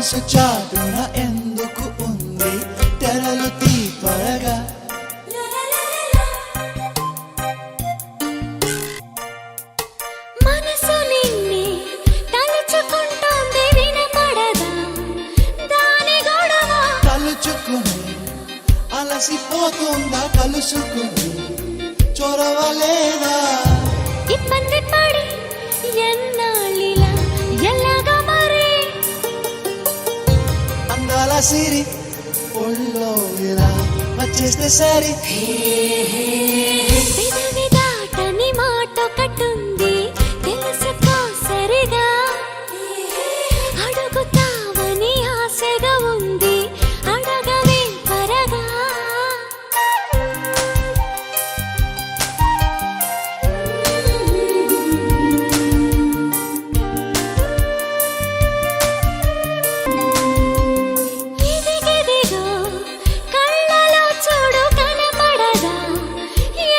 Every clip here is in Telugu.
మనసు చాటున ఎందుకు ఉంది తెరలు తీపరగా మనసు నిన్నే తలుచుకుంటోంది వినపడదా దాని గొడవ తలుచుకుని అలసిపోతుందా కలుసుకుని చొరవలేదా ఇబ్బంది పడి ఎన్నాళ్ళిలా ఎలాగా మరి అందాల సిరి ఒళ్ళో ఇలా వచ్చేస్తే సరి పెదవి దాటని మాట ఒకటుంది తెలుసుకో సరిగా అడుగుతావని ఆశగా ఉంది అడగవే త్వరగా ఇదిగిదిగో కళ్ళలో చూడు కనపడదా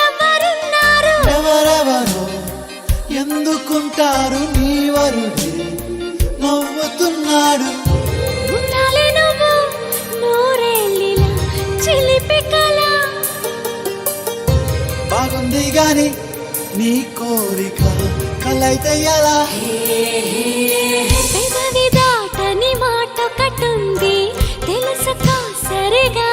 ఎవరున్నారు ఎవరెవరో ఎందుకుంటారు నీవరుడి నవ్వుతున్నాడు ఉండాలి నువ్వు నూరేళ్ళిలా చిలిపి కళ బాగుంది గాని నీ కోరిక కలైతే ఎలా పెదవి దాటని మాట ఒకటుంది తెలుసుకో సరిగా